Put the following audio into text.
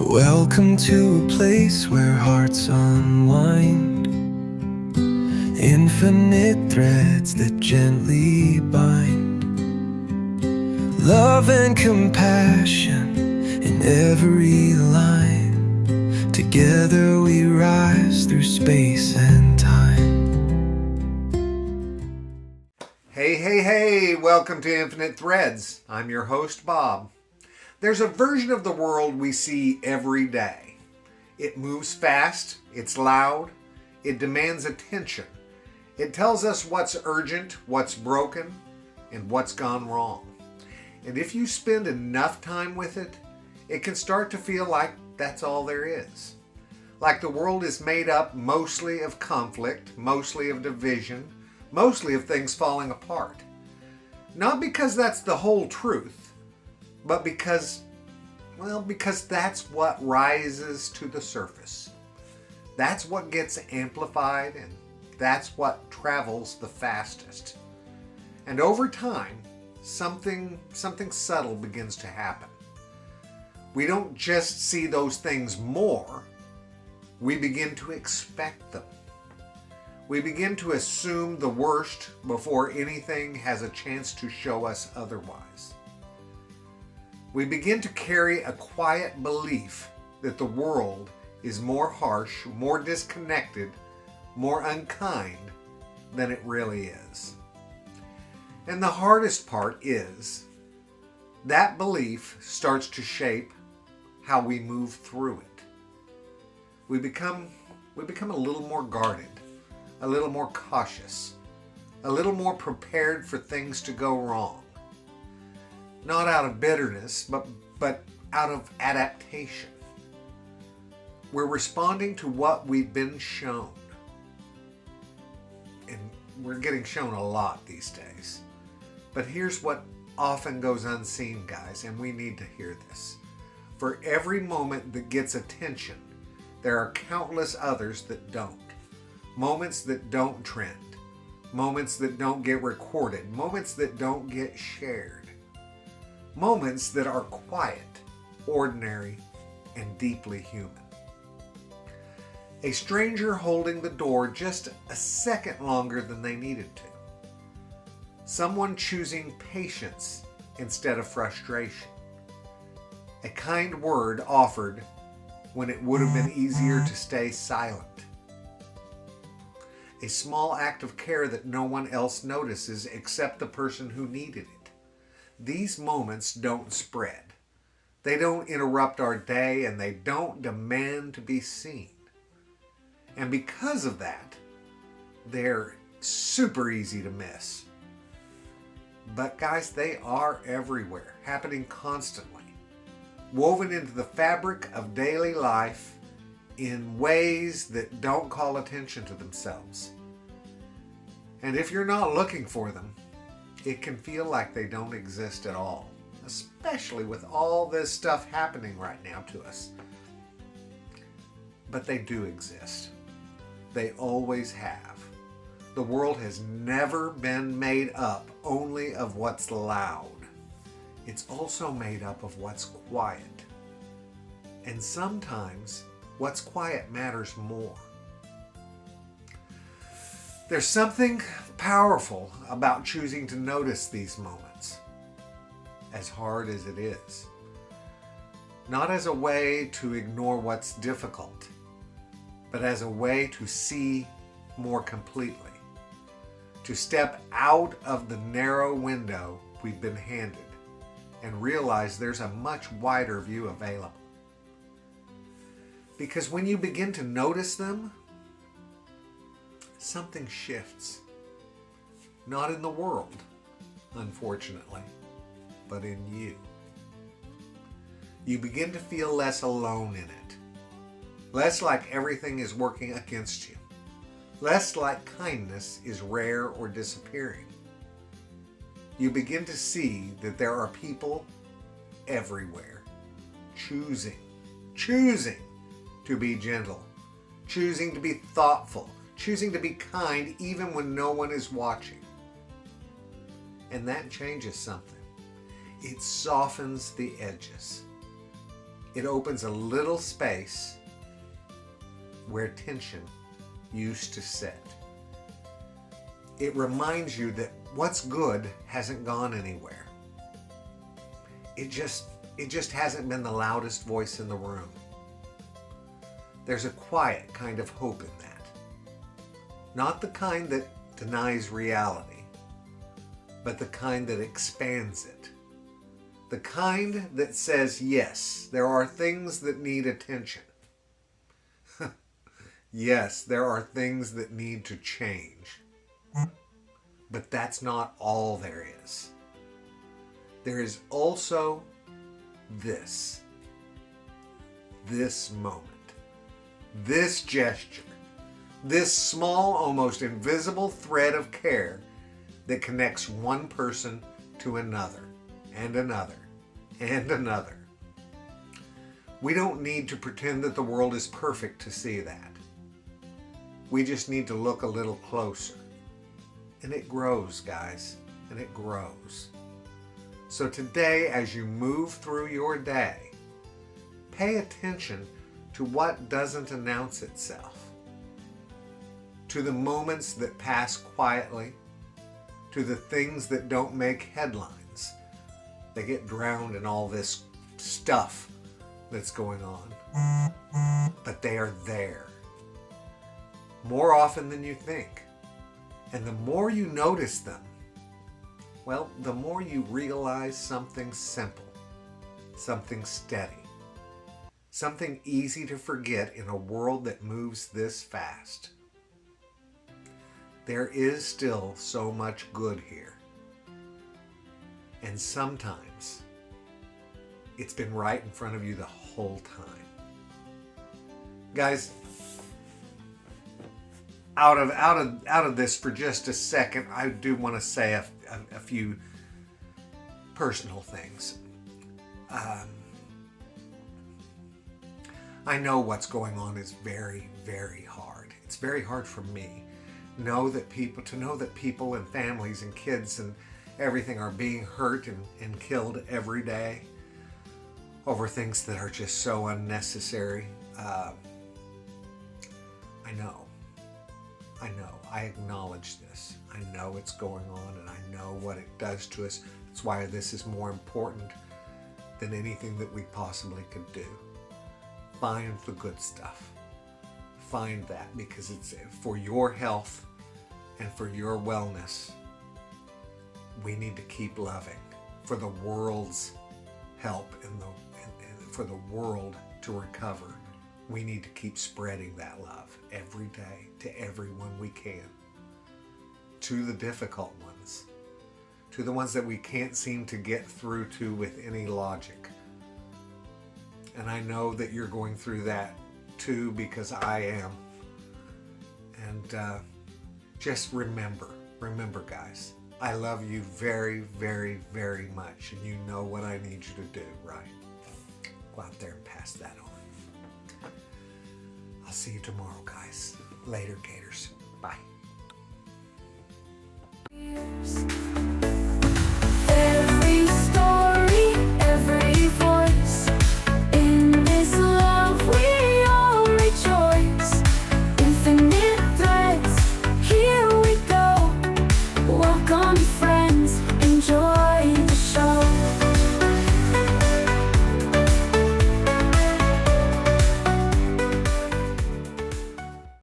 Welcome to a place where hearts unwind, infinite threads that gently bind, love and compassion in every line. Together we rise through space and time. Hey, welcome to Infinite Threads. I'm your host, Bob. There's a version of the world we see every day. It moves fast, it's loud, it demands attention. It tells us what's urgent, what's broken, and what's gone wrong. And if you spend enough time with it, it can start to feel like that's all there is. Like the world is made up mostly of conflict, mostly of division, mostly of things falling apart. Not because that's the whole truth, but because that's what rises to the surface. That's what gets amplified, and that's what travels the fastest. And over time, something subtle begins to happen. We don't just see those things more, we begin to expect them. We begin to assume the worst before anything has a chance to show us otherwise. We begin to carry a quiet belief that the world is more harsh, more disconnected, more unkind than it really is. And the hardest part is that belief starts to shape how we move through it. We become a little more guarded, a little more cautious, a little more prepared for things to go wrong. Not out of bitterness, but out of adaptation. We're responding to what we've been shown. And we're getting shown a lot these days. But here's what often goes unseen, guys, and we need to hear this. For every moment that gets attention, there are countless others that don't. Moments that don't trend. Moments that don't get recorded. Moments that don't get shared. Moments that are quiet, ordinary, and deeply human. A stranger holding the door just a second longer than they needed to. Someone choosing patience instead of frustration. A kind word offered when it would have been easier to stay silent. A small act of care that no one else notices except the person who needed it. These moments don't spread. They don't interrupt our day, and they don't demand to be seen. And because of that, they're super easy to miss. But guys, they are everywhere, happening constantly, woven into the fabric of daily life in ways that don't call attention to themselves. And if you're not looking for them, it can feel like they don't exist at all, especially with all this stuff happening right now to us. But they do exist. They always have. The world has never been made up only of what's loud. It's also made up of what's quiet. And sometimes what's quiet matters more. There's something powerful about choosing to notice these moments, as hard as it is. Not as a way to ignore what's difficult, but as a way to see more completely, to step out of the narrow window we've been handed and realize there's a much wider view available. Because when you begin to notice them, something shifts. Not in the world, unfortunately, but in you. You begin to feel less alone in it. Less like everything is working against you. Less like kindness is rare or disappearing. You begin to see that there are people everywhere choosing to be gentle, choosing to be thoughtful, choosing to be kind even when no one is watching. And that changes something. It softens the edges. It opens a little space where tension used to sit. It reminds you that what's good hasn't gone anywhere. It just hasn't been the loudest voice in the room. There's a quiet kind of hope in that. Not the kind that denies reality, but the kind that expands it. The kind that says, yes, there are things that need attention. Yes, there are things that need to change. But that's not all there is. There is also this moment, this gesture, this small, almost invisible thread of care that connects one person to another, and another, and another. We don't need to pretend that the world is perfect to see that. We just need to look a little closer. And it grows, guys, and it grows. So today, as you move through your day, pay attention to what doesn't announce itself, to the moments that pass quietly, to the things that don't make headlines. They get drowned in all this stuff that's going on. But they are there more often than you think. And the more you notice them, well, the more you realize something simple, something steady, something easy to forget in a world that moves this fast. There is still so much good here. And sometimes it's been right in front of you the whole time. Guys, out of this for just a second, I do want to say a few personal things. I know what's going on is very, very hard. It's very hard for me. To know that people and families and kids and everything are being hurt and killed every day over things that are just so unnecessary. I know. I acknowledge this. I know it's going on, and I know what it does to us. That's why this is more important than anything that we possibly could do. Find the good stuff. Find that, because it's for your health and for your wellness. We need to keep loving for the world's help and for the world to recover. We need to keep spreading that love every day to everyone we can. To the difficult ones. To the ones that we can't seem to get through to with any logic. And I know that you're going through that too, because I am. And just remember guys, I love you very, very, very much. And you know what I need you to do, right? Go out there and pass that on. I'll see you tomorrow, guys. Later, Gators. Bye.